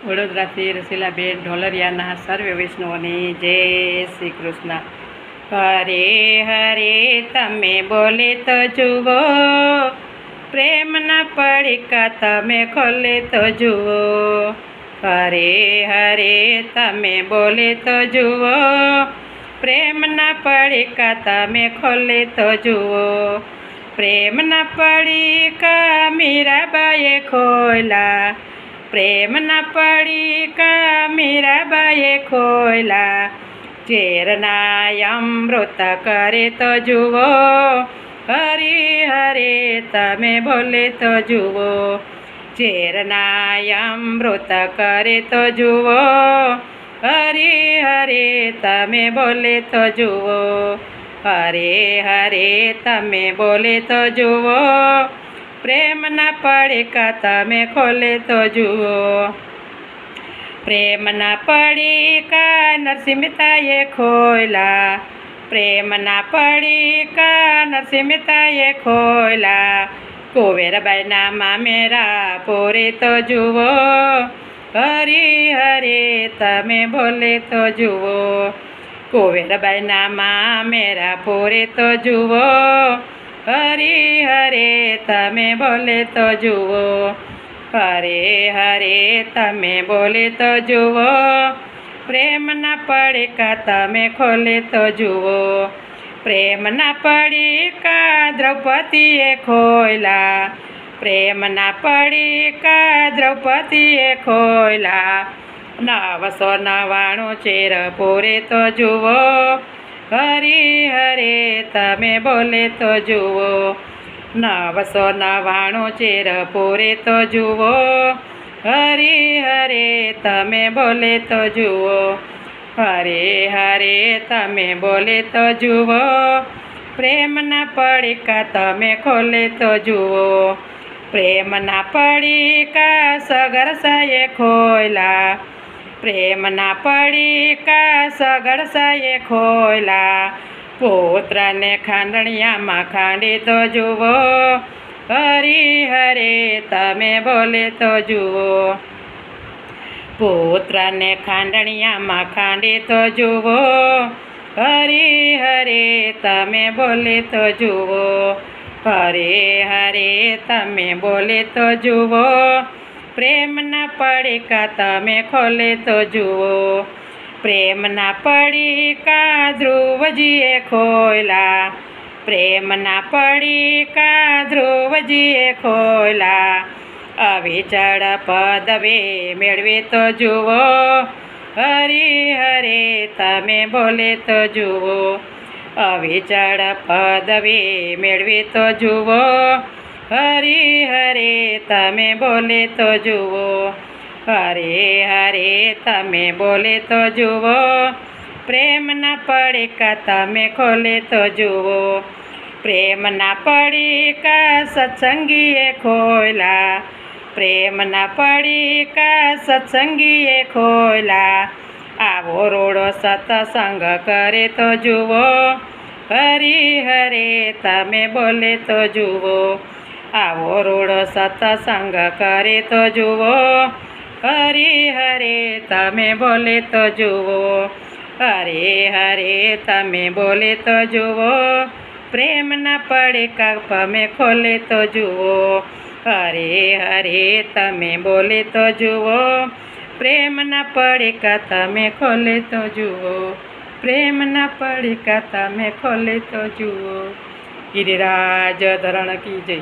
વડોદરાથી રસીલાબેન ઢોલરિયાના સર્વે વૈષ્ણવોની જય શ્રી કૃષ્ણ। હરે હરે તમે બોલે તો જુઓ, પ્રેમના પડીકા તમે ખોલે તો જુઓ। હરે હરે તમે બોલે તો જુઓ, પ્રેમના પડીકા તમે ખોલે તો જુઓ। પ્રેમના પડીકા મીરાબાઈએ ખોલ્યા, પ્રેમના પડીકા મીરાબાઈએ ખોલ્યા। ઝેરના અમૃત કરે તો જુઓ, હરે હરે તમે બોલે તો જુઓ। ઝેરના અમૃત કરે તો જુઓ, હરે હરે તમે બોલે તો જુઓ। હરે હરે તમે બોલે તો જુઓ, પ્રેમના પડીકા તમે ખોલે તો જુઓ। પ્રેમના પડીકા નરસિંહ મહેતાએ ખોલ્યા, પ્રેમના પડીકા નરસિંહ મહેતાએ ખોલ્યા। કુંવરબાઈના મામેરા પૂરે તો જુઓ, હરે હરે તમે બોલે તો જુઓ। કુંવરબાઈના મામેરા પૂરે તો જુઓ, હરે હરે તમે બોલે તો જુઓ। હરે હરે તમે બોલે તો જુઓ, પ્રેમના પડીકા તમે ખોલે તો જુઓ। પ્રેમના પડીકા દ્રૌપદીએ ખોલ્યા, પ્રેમના પડીકા દ્રૌપદીએ ખોલ્યા। 999 ચેર પૂરે તો જુઓ, હરે હરે તમે બોલે તો જુઓ। 999 ચેર પૂરે તો જુઓ, હરે હરે તમે બોલે તો જુઓ। હરે હરે તમે બોલે તો જુઓ, પ્રેમના પડીકા તમે ખોલે તો જુઓ। પ્રેમના પડીકા સગરસાએ ખોલ્યા, પ્રેમના પડીકા સગરસાએ ખોલ્યા। પુત્રને ખાંડણિયામાં ખાંડે તો જુઓ, હરે હરે તમે બોલે તો જુઓ। પુત્રને ખાંડણિયામાં ખાંડે તો જુઓ, હરે હરે તમે બોલે તો જુઓ। હરે હરે તમે બોલે તો જુઓ, પ્રેમના પડીકા તમે ખોલે તો જુઓ। પ્રેમના પડીકા ધ્રુવજીએ ખોલ્યા, પ્રેમના પડીકા ધ્રુવજીએ ખોલ્યા। અવિચળ પદવે મેળવે તો જુઓ, હરે હરે તમે બોલે તો જુઓ। અવિચળ પદવે મેળવે તો જુઓ, હરે હરે તમે બોલે તો જુઓ। હરે હરે તમે બોલે તો જુઓ, પ્રેમના પડીકા તમે ખોલે તો જુઓ। પ્રેમના પડીકા સત્સંગીએ ખોલ્યા, પ્રેમના પડીકા સત્સંગીએ ખોલ્યા। આવો રોડો સત્સંગ કરે તો જુઓ, હરે હરે તમે બોલે તો જુઓ। આવો રોડો સત્સંગ કરે તો જુઓ, હરે હરે તમે બોલે તો જુઓ। હરે હરે તમે બોલે તો જુઓ, પ્રેમના પડીકા તમે ખોલે તો જુઓ। હરે હરે તમે બોલે તો જુઓ, પ્રેમના પડીકા તમે ખોલે તો જુઓ। પ્રેમના પડીકા તમે ખોલે તો જુઓ। ગિરિરાજ ધરણ કી જય।